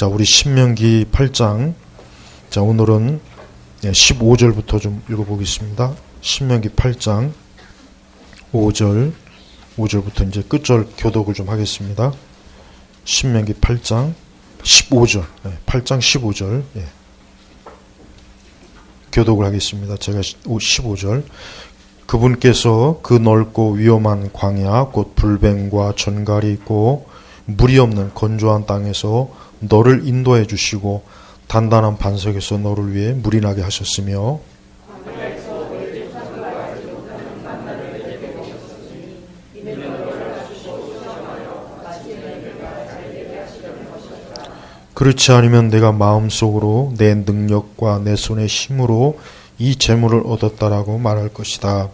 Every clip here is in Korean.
자, 우리 신명기 8장. 자, 오늘은 15절부터 좀 읽어보겠습니다. 신명기 8장 5절부터 이제 끝절 교독을 좀 하겠습니다. 신명기 8장 15절, 8장 15절, 교독을 하겠습니다. 제가 15절. 그분께서 그 넓고 위험한 광야, 곧 불뱀과 전갈이 있고 물이 없는 건조한 땅에서 너를 인도해 주시고 단단한 반석에서 너를 위해 물이 나게 하셨으며 그렇지 않으면 내가 마음속으로 내 능력과 내 손의 힘으로 이 재물을 얻었다라고 말할 것이다.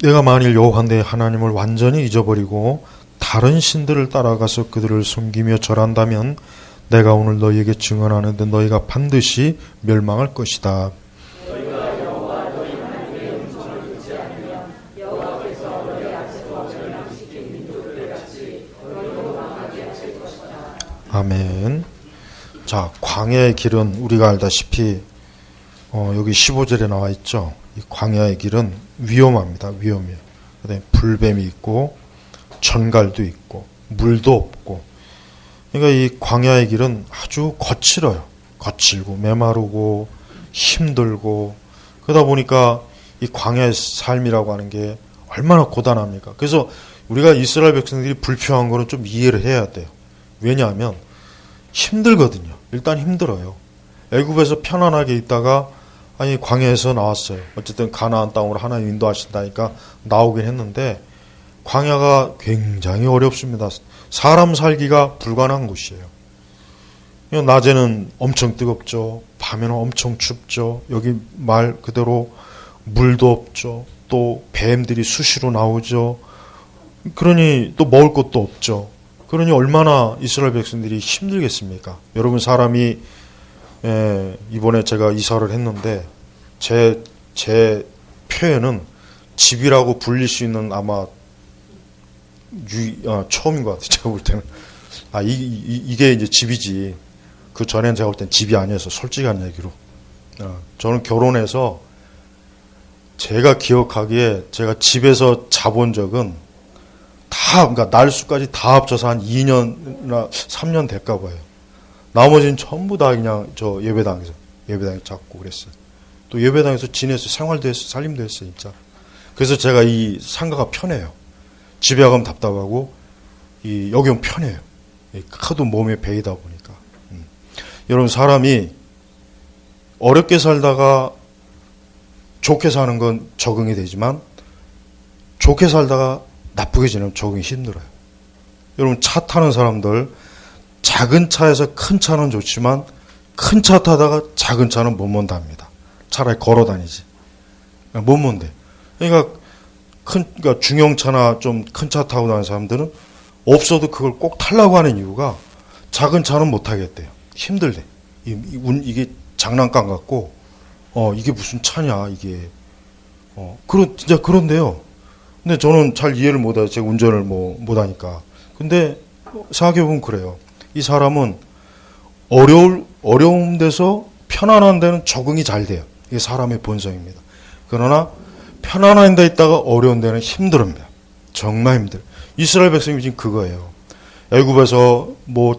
내가 만일 여호와의 하나님을 완전히 잊어버리고 다른 신들을 따라가서 그들을 섬기며 절한다면 내가 오늘 너희에게 증언하는데 너희가 반드시 멸망할 것이다. 아멘. 자, 광야의 길은 우리가 알다시피 여기 15절에 나와 있죠. 이 광야의 길은 위험합니다. 위험해요. 그다음에 불뱀이 있고 전갈도 있고 물도 없고. 그러니까 이 광야의 길은 아주 거칠어요. 거칠고 메마르고 힘들고. 그러다 보니까 이 광야의 삶이라고 하는 게 얼마나 고단합니까? 그래서 우리가 이스라엘 백성들이 불평한 거는 좀 이해를 해야 돼요. 왜냐하면 힘들거든요. 일단 힘들어요. 애굽에서 편안하게 있다가 아니 광야에서 나왔어요. 어쨌든 가나안 땅으로 하나님 인도하신다니까 나오긴 했는데 광야가 굉장히 어렵습니다. 사람 살기가 불가능한 곳이에요. 낮에는 엄청 뜨겁죠. 밤에는 엄청 춥죠. 여기 말 그대로 물도 없죠. 또 뱀들이 수시로 나오죠. 그러니 또 먹을 것도 없죠. 그러니 얼마나 이스라엘 백성들이 힘들겠습니까? 여러분, 사람이 이번에 제가 이사를 했는데 제 표현은 집이라고 불릴 수 있는 아마 처음인 것 같아요. 제가 볼 때는 이게 이제 집이지. 그 전엔 제가 볼 땐 집이 아니어서 솔직한 얘기로 저는 결혼해서 제가 기억하기에 제가 집에서 자본 적은 그러니까 날수까지 다 합쳐서 한 2년이나 3년 될까 봐요. 나머지는 전부 다 그냥 저 예배당에 잡고 그랬어요. 또 예배당에서 지냈어요. 생활도 했어요. 살림도 했어요. 진짜. 그래서 제가 이 상가가 편해요. 집에 가면 답답하고 여기 오면 편해요. 하도 몸에 배이다 보니까. 여러분, 사람이 어렵게 살다가 좋게 사는 건 적응이 되지만 좋게 살다가 나쁘게 지내면 적응이 힘들어요. 여러분, 차 타는 사람들 작은 차에서 큰 차는 좋지만 큰 차 타다가 작은 차는 못 mon답니다. 차라리 걸어 다니지. 못 mon대. 그러니까 중형차나 좀 큰 차 타고 다니는 사람들은 없어도 그걸 꼭 타려고 하는 이유가 작은 차는 못 타겠대요. 힘들대. 이게 장난감 같고, 이게 무슨 차냐, 이게. 진짜 그런데요. 근데 저는 잘 이해를 못해요. 제가 운전을 못하니까. 근데 생각해보면 그래요. 이 사람은 어려운 데서 편안한 데는 적응이 잘 돼요. 이게 사람의 본성입니다. 그러나 편안한 데 있다가 어려운 데는 힘듭니다. 정말 힘들어요. 이스라엘 백성이 지금 그거예요. 애굽에서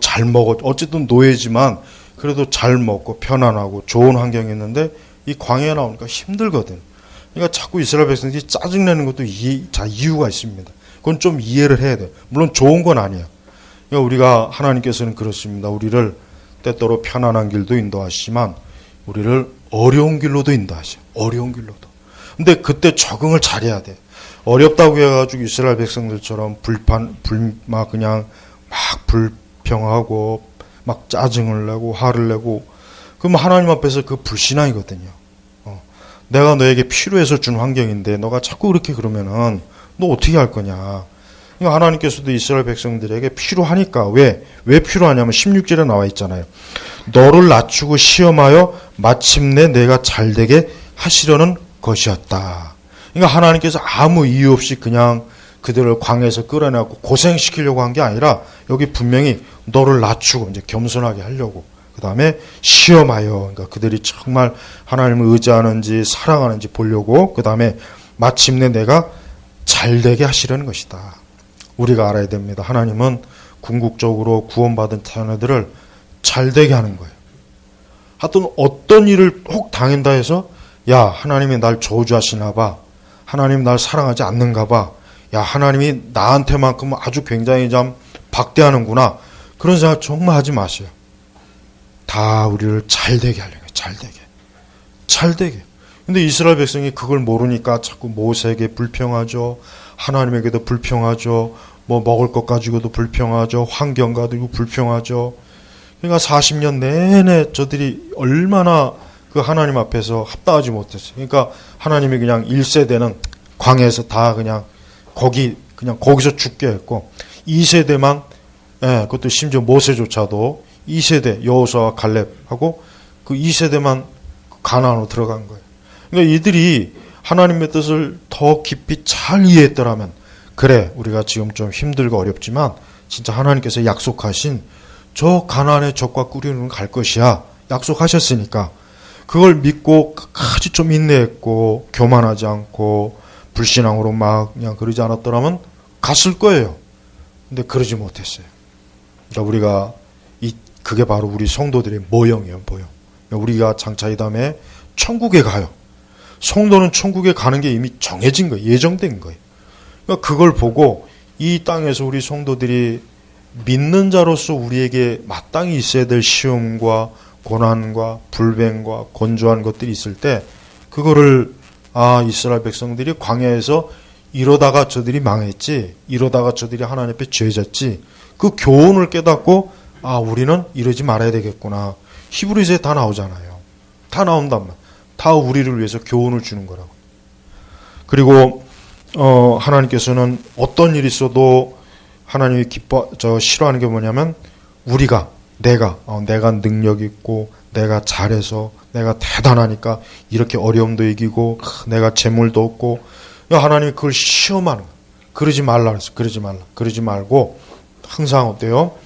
잘 먹었, 어쨌든 노예지만 그래도 잘 먹고 편안하고 좋은 환경이었는데 이 광야에 나오니까 힘들거든. 그러니까 자꾸 이스라엘 백성들이 짜증내는 것도 이유가 있습니다. 그건 좀 이해를 해야 돼요. 물론 좋은 건 아니에요. 그러니까 우리가 하나님께서는 그렇습니다. 우리를 때때로 편안한 길도 인도하시지만 우리를 어려운 길로도 인도하셔요. 어려운 길로도. 근데 그때 적응을 잘해야 돼. 어렵다고 해가지고 이스라엘 백성들처럼 그냥 막 불평하고 막 짜증을 내고 화를 내고 그러면 하나님 앞에서 그 불신앙이거든요. 내가 너에게 필요해서 준 환경인데 너가 자꾸 그렇게 그러면은 너 어떻게 할 거냐. 그러니까 하나님께서도 이스라엘 백성들에게 필요하니까 왜 필요하냐면 16절에 나와 있잖아요. 너를 낮추고 시험하여 마침내 내가 잘되게 하시려는 것이었다. 그러니까 하나님께서 아무 이유 없이 그냥 그들을 광야에서 끌어내고 고생시키려고 한 게 아니라 여기 분명히 너를 낮추고 이제 겸손하게 하려고, 그 다음에 시험하여, 그러니까 그들이 정말 하나님을 의지하는지 사랑하는지 보려고, 그 다음에 마침내 내가 잘되게 하시려는 것이다. 우리가 알아야 됩니다. 하나님은 궁극적으로 구원받은 자녀들을 잘되게 하는 거예요. 하여튼 어떤 일을 혹 당한다 해서 야, 하나님이 날 저주하시나 봐, 하나님 날 사랑하지 않는가 봐, 야, 하나님이 나한테만큼 아주 굉장히 좀 박대하는구나, 그런 생각 정말 하지 마세요. 다 우리를 잘되게 하려고 해요. 잘되게. 근데 이스라엘 백성이 그걸 모르니까 자꾸 모세에게 불평하죠. 하나님에게도 불평하죠. 뭐 먹을 것 가지고도 불평하죠. 환경 가지고 불평하죠. 그러니까 40년 내내 저들이 얼마나 그 하나님 앞에서 합당하지 못했어요. 그러니까 하나님이 그냥 1세대는 광야에서 다 그냥 거기서 죽게 했고, 2세대만, 그것도 심지어 모세조차도 2세대 여호수아와 갈렙하고 그 2세대만 가나안으로 들어간 거예요. 그러니까 이들이 하나님의 뜻을 더 깊이 잘 이해했더라면, 그래, 우리가 지금 좀 힘들고 어렵지만 진짜 하나님께서 약속하신 저 가나안의 젖과 꿀이는 갈 것이야 약속하셨으니까 그걸 믿고 끝까지 좀 인내했고 교만하지 않고 불신앙으로 막 그냥 그러지 않았더라면 갔을 거예요. 근데 그러지 못했어요. 그러니까 우리가 그게 바로 우리 성도들의 모형이에요, 모형. 그러니까 우리가 장차 이 다음에 천국에 가요. 성도는 천국에 가는 게 이미 정해진 거예요. 예정된 거예요. 그러니까 그걸 보고 이 땅에서 우리 성도들이 믿는 자로서 우리에게 마땅히 있어야 될 시험과 고난과 불변과 건조한 것들이 있을 때 그거를 이스라엘 백성들이 광야에서 이러다가 저들이 망했지, 이러다가 저들이 하나님 앞에 죄졌지, 그 교훈을 깨닫고 우리는 이러지 말아야 되겠구나. 히브리서에 다 나오잖아요. 다 나온단 말이야. 다 우리를 위해서 교훈을 주는 거라고. 그리고 하나님께서는 어떤 일이 있어도 하나님이 싫어하는 게 뭐냐면 내가 능력 있고 내가 잘해서 내가 대단하니까 이렇게 어려움도 이기고 내가 재물도 없고, 하나님이 그걸 시험하는 거야. 그러지 말라 그랬어. 그러지 말고 항상 어때요?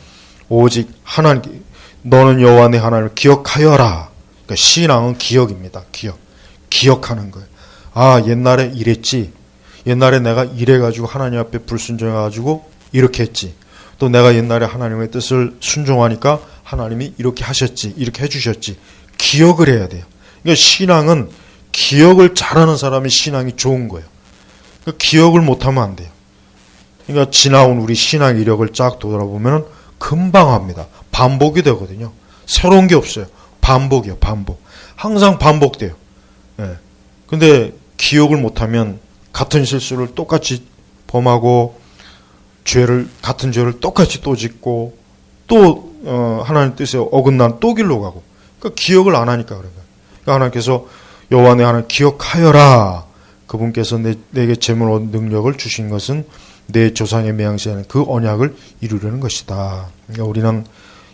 오직 하나님, 너는 여호와 내 하나님을 기억하여라. 그러니까 신앙은 기억입니다. 기억하는 거예요. 옛날에 이랬지. 옛날에 내가 이래가지고 하나님 앞에 불순종해가지고 이렇게 했지. 또 내가 옛날에 하나님의 뜻을 순종하니까 하나님이 이렇게 하셨지, 이렇게 해주셨지. 기억을 해야 돼요. 그러니까 신앙은 기억을 잘하는 사람이 신앙이 좋은 거예요. 그러니까 기억을 못하면 안 돼요. 그러니까 지나온 우리 신앙 이력을 쫙 돌아보면 금방 합니다. 반복이 되거든요. 새로운 게 없어요. 반복이요, 반복. 항상 반복돼요. 근데 기억을 못하면 같은 실수를 똑같이 범하고 같은 죄를 똑같이 또 짓고 또 하나님 뜻에 어긋난 또 길로 가고. 그러니까 기억을 안 하니까 그런 거예요. 그러니까 하나님께서 여호와 내 하나님 기억하여라. 그분께서 내게 재물과 능력을 주신 것은 내 조상의 맹세하는 그 언약을 이루려는 것이다. 그러니까 우리는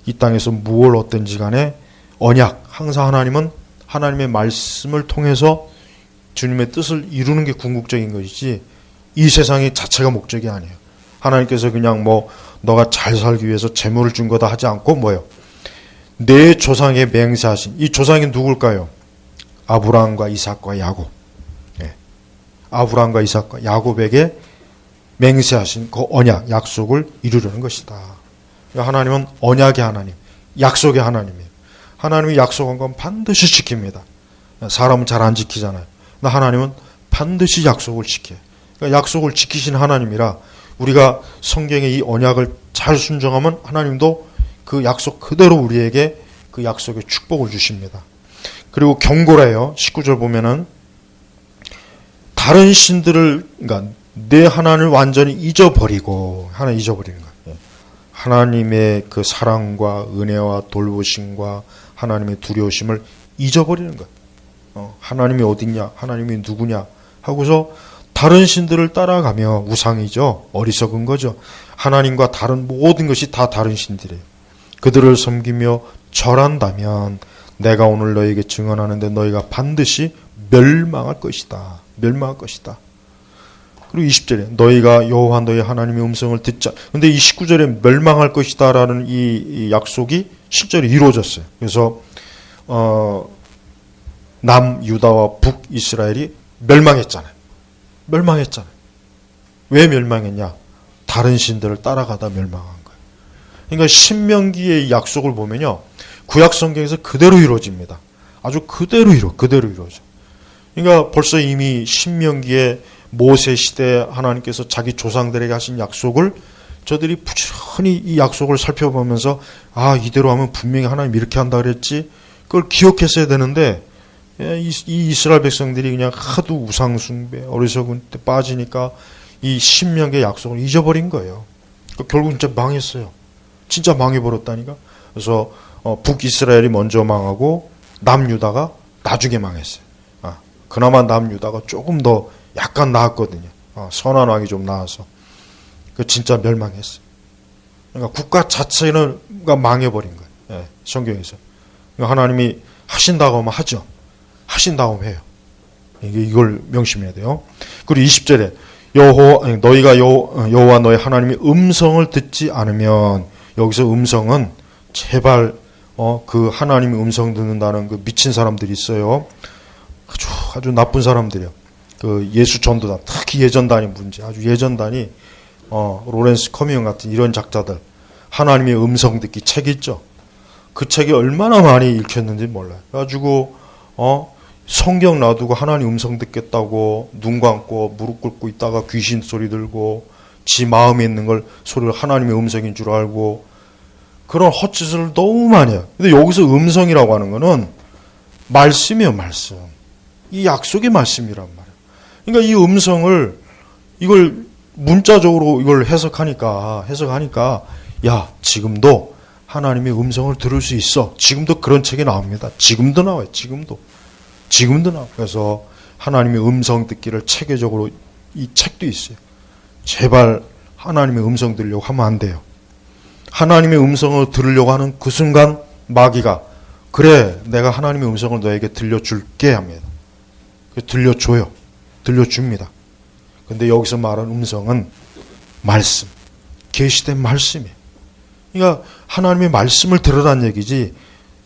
이 땅에서 무엇을 얻든지 간에 언약, 항상 하나님은 하나님의 말씀을 통해서 주님의 뜻을 이루는 게 궁극적인 것이지 이 세상의 자체가 목적이 아니에요. 하나님께서 그냥 너가 잘 살기 위해서 재물을 준 거다 하지 않고 뭐예요? 내 조상의 맹세하신, 이 조상이 누굴까요? 아브라함과 이삭과 야곱. 아브라함과 이삭과 야곱에게 맹세하신 그 언약, 약속을 이루려는 것이다. 하나님은 언약의 하나님, 약속의 하나님이에요. 하나님이 약속한 건 반드시 지킵니다. 사람은 잘 안 지키잖아요. 근데 하나님은 반드시 약속을 지켜요. 그러니까 약속을 지키신 하나님이라 우리가 성경의 이 언약을 잘 순종하면 하나님도 그 약속 그대로 우리에게 그 약속의 축복을 주십니다. 그리고 경고래요. 19절 보면은 다른 신들을, 그러니까 내 하나님을 완전히 잊어버리고, 하나 잊어버리는 거예요. 하나님의 그 사랑과 은혜와 돌보심과 하나님의 두려우심을 잊어버리는 거예요. 하나님이 어딨냐, 하나님이 누구냐 하고서 다른 신들을 따라가며, 우상이죠. 어리석은 거죠. 하나님과 다른 모든 것이 다 다른 신들이에요. 그들을 섬기며 절한다면 내가 오늘 너에게 증언하는데 너희가 반드시 멸망할 것이다. 멸망할 것이다. 그리고 20절에 너희가 여호와 너희 하나님의 음성을 듣자. 근데 이 19절에 멸망할 것이다 라는 이 약속이 실제로 이루어졌어요. 그래서 남유다와 북이스라엘이 멸망했잖아요. 멸망했잖아요. 왜 멸망했냐? 다른 신들을 따라가다 멸망한 거예요. 그러니까 신명기의 약속을 보면요, 구약 성경에서 그대로 이루어집니다. 아주 그대로 이루어져. 그러니까 벌써 이미 신명기에 모세 시대 하나님께서 자기 조상들에게 하신 약속을 저들이 부지런히 이 약속을 살펴보면서 이대로 하면 분명히 하나님 이렇게 한다 그랬지, 그걸 기억했어야 되는데 이 이스라엘 백성들이 그냥 하도 우상 숭배, 어리석은 데 빠지니까 이 신명기의 약속을 잊어버린 거예요. 결국 진짜 망했어요. 진짜 망해버렸다니까. 그래서 북이스라엘이 먼저 망하고 남유다가 나중에 망했어요. 그나마 남유다가 조금 더 약간 나았거든요. 선한 왕이 좀 나아서. 진짜 멸망했어요. 그러니까 국가 자체가 망해버린 거예요. 성경에서. 그러니까 하나님이 하신다고 하면 하죠. 하신다고 하면 해요. 이걸 명심해야 돼요. 그리고 20절에 너희가 여호와 너희 하나님의 음성을 듣지 않으면, 여기서 음성은 제발 그 하나님의 음성 듣는다는 그 미친 사람들이 있어요. 아주 나쁜 사람들이요. 그 예수 전도단, 특히 예전단이 문제. 아주 예전단이 로렌스 커미언 같은 이런 작자들, 하나님의 음성 듣기 책 있죠. 그 책이 얼마나 많이 읽혔는지 몰라요. 그래가지고 성경 놔두고 하나님 음성 듣겠다고 눈 감고 무릎 꿇고 있다가 귀신 소리 들고 지 마음에 있는 걸 소리를 하나님의 음성인 줄 알고 그런 헛짓을 너무 많이 해요. 근데 여기서 음성이라고 하는 거는 말씀이에요, 말씀. 이 약속의 말씀이란 말이에요. 그러니까 이 음성을, 이걸 문자적으로 이걸 해석하니까, 지금도 하나님의 음성을 들을 수 있어. 지금도 그런 책이 나옵니다. 지금도 나와요, 지금도 나와요. 그래서 하나님의 음성 듣기를 체계적으로 이 책도 있어요. 제발 하나님의 음성 들으려고 하면 안 돼요. 하나님의 음성을 들으려고 하는 그 순간 마귀가, 그래, 내가 하나님의 음성을 너에게 들려줄게 합니다. 들려줘요. 들려줍니다. 근데 여기서 말하는 음성은 말씀, 계시된 말씀이에요. 그러니까 하나님의 말씀을 들으란 얘기지,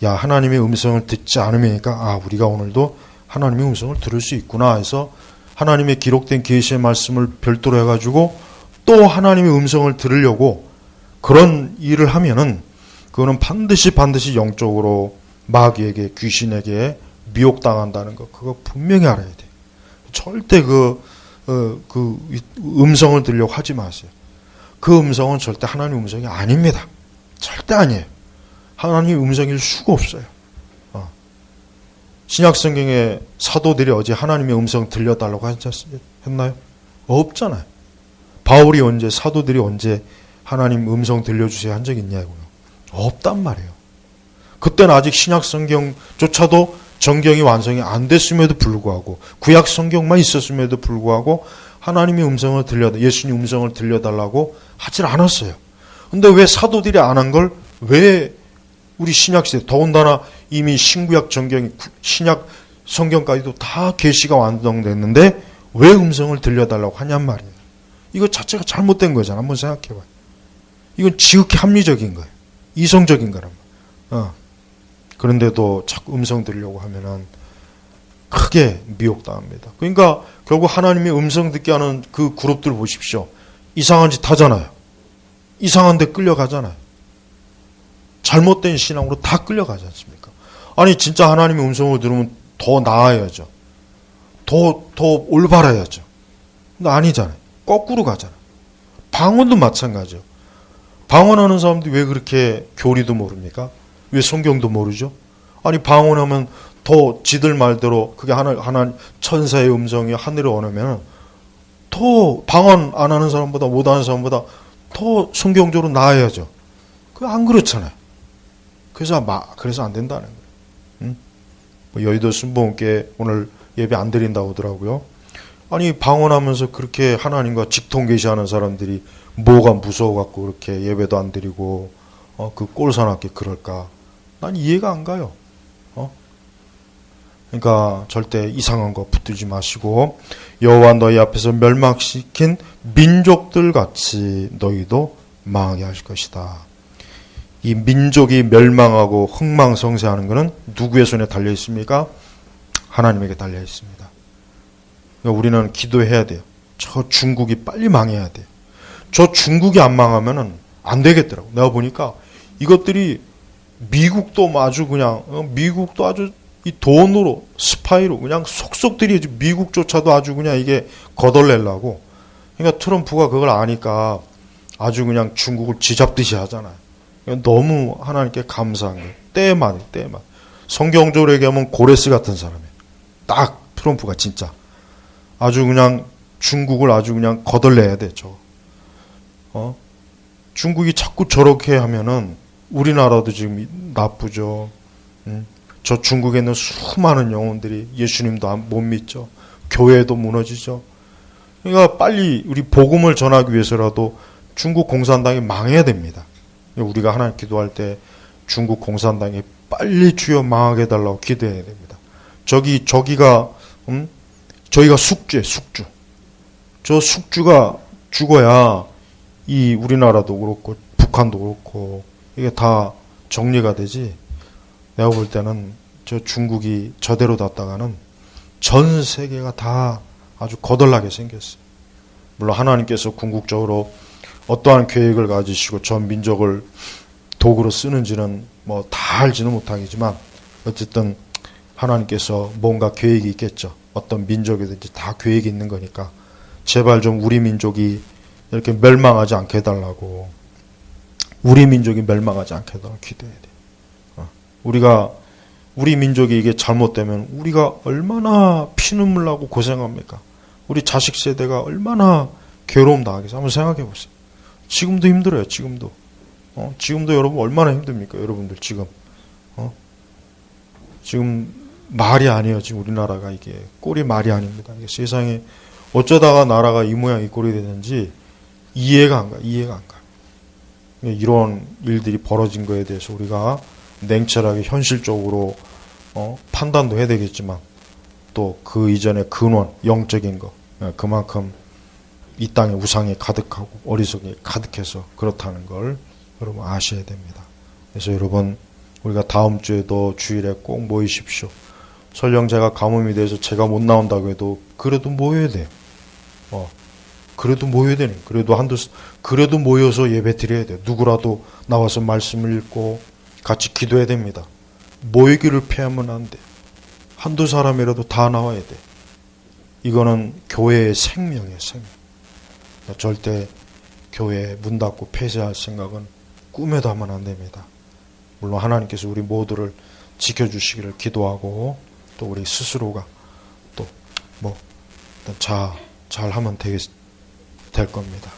하나님의 음성을 듣지 않으니까 우리가 오늘도 하나님의 음성을 들을 수 있구나 해서 하나님의 기록된 계시의 말씀을 별도로 해가지고 또 하나님의 음성을 들으려고 그런 일을 하면은 그거는 반드시 영적으로 마귀에게, 귀신에게 미혹당한다는 거, 그거 분명히 알아야 돼요. 절대 그 음성을 들으려고 하지 마세요. 그 음성은 절대 하나님의 음성이 아닙니다. 절대 아니에요. 하나님의 음성일 수가 없어요. 신약 성경에 사도들이 어제 하나님의 음성 들려달라고 했나요? 없잖아요. 바울이 언제, 사도들이 언제 하나님 음성 들려주세요 한 적 있냐고요. 없단 말이에요. 그때는 아직 신약 성경조차도 정경이 완성이 안 됐음에도 불구하고, 구약 성경만 있었음에도 불구하고 하나님의 음성을 예수님 음성을 들려달라고 하질 않았어요. 근데 왜 사도들이 안 한 걸 왜 우리 신약 시대, 더군다나 이미 신구약 정경이, 신약 성경까지도 다 계시가 완성됐는데 왜 음성을 들려달라고 하냔 말이에요. 이거 자체가 잘못된 거잖아. 한번 생각해봐요. 이건 지극히 합리적인 거예요. 이성적인 거란 말이에요. 그런데도 자꾸 음성 들으려고 하면은 크게 미혹당합니다. 그러니까 결국 하나님의 음성 듣게 하는 그 그룹들 보십시오. 이상한 짓 하잖아요. 이상한 데 끌려가잖아요. 잘못된 신앙으로 다 끌려가지 않습니까? 아니 진짜 하나님의 음성을 들으면 더 나아야죠. 더 올바라야죠. 근데 아니잖아요. 거꾸로 가잖아요. 방언도 마찬가지요. 방언하는 사람들이 왜 그렇게 교리도 모릅니까? 왜 성경도 모르죠? 아니 방언하면 더 지들 말대로 그게 하나 천사의 음성이 하늘에 오면 더 방언 안 하는 사람보다 못하는 사람보다 더 성경적으로 나아야죠. 그거 안 그렇잖아요. 그래서 안 된다는 거예요. 여의도 순복음교회 오늘 예배 안 드린다고 하더라고요. 아니 방언하면서 그렇게 하나님과 직통계시하는 사람들이 뭐가 무서워갖고 그렇게 예배도 안 드리고 그 꼴사납게 그럴까? 난 이해가 안 가요. 그러니까 절대 이상한 거 붙들지 마시고 여호와 너희 앞에서 멸망시킨 민족들 같이 너희도 망하게 하실 것이다. 이 민족이 멸망하고 흥망성쇠하는 것은 누구의 손에 달려 있습니까? 하나님에게 달려 있습니다. 그러니까 우리는 기도해야 돼요. 저 중국이 빨리 망해야 돼요. 저 중국이 안 망하면은 안 되겠더라고. 내가 보니까 이것들이 미국도 아주 그냥 미국도 아주 이 돈으로 스파이로 그냥 속속들이 미국조차도 아주 그냥 이게 거덜내려고. 그러니까 트럼프가 그걸 아니까 아주 그냥 중국을 쥐잡듯이 하잖아요. 너무 하나님께 감사한 거예요. 때만. 성경적으로 얘기하면 고레스 같은 사람이에요. 딱 트럼프가 진짜 아주 그냥 중국을 아주 그냥 거덜내야 돼. 중국이 자꾸 저렇게 하면은 우리나라도 지금 나쁘죠. 저 중국에 있는 수많은 영혼들이 예수님도 못 믿죠. 교회도 무너지죠. 그러니까 빨리 우리 복음을 전하기 위해서라도 중국 공산당이 망해야 됩니다. 우리가 하나님 기도할 때 중국 공산당이 빨리 주여 망하게 해달라고 기도해야 됩니다. 저기가 숙주예요, 숙주. 저 숙주가 죽어야 이 우리나라도 그렇고 북한도 그렇고 이게 다 정리가 되지. 내가 볼 때는 저 중국이 저대로 뒀다가는 전 세계가 다 아주 거덜나게 생겼어요. 물론 하나님께서 궁극적으로 어떠한 계획을 가지시고 전 민족을 도구로 쓰는지는 뭐 다 알지는 못하겠지만 어쨌든 하나님께서 뭔가 계획이 있겠죠. 어떤 민족이든지 다 계획이 있는 거니까 제발 좀 우리 민족이 이렇게 멸망하지 않게 해달라고, 우리 민족이 멸망하지 않게 해달라고 기도해야 돼요. 우리 민족이 이게 잘못되면 우리가 얼마나 피눈물 나고 고생합니까? 우리 자식 세대가 얼마나 괴로움 당하겠어요? 한번 생각해 보세요. 지금도 힘들어요. 지금도 여러분 얼마나 힘듭니까? 여러분들 지금 지금 말이 아니에요. 지금 우리나라가 이게 꼴이 말이 아닙니다. 이게 세상에 어쩌다가 나라가 이 모양 이 꼴이 되는지 이해가 안 가. 이런 일들이 벌어진 거에 대해서 우리가 냉철하게 현실적으로 판단도 해야 되겠지만 또 그 이전의 근원 영적인 거 그만큼 이 땅에 우상이 가득하고 어리석이 가득해서 그렇다는 걸 여러분 아셔야 됩니다. 그래서 여러분 우리가 다음 주에도 주일에 꼭 모이십시오. 설령 제가 가뭄이 돼서 제가 못 나온다고 해도 그래도 모여야 돼요. 그래도 모여야 되는. 그래도 모여서 예배 드려야 돼요. 누구라도 나와서 말씀을 읽고 같이 기도해야 됩니다. 모이기를 피하면 안 돼. 한두 사람이라도 다 나와야 돼. 이거는 교회의 생명이에요, 생명. 절대 교회 문 닫고 폐쇄할 생각은 꿈에도 하면 안 됩니다. 물론 하나님께서 우리 모두를 지켜주시기를 기도하고 또 우리 스스로가 또 잘 하면 될 겁니다.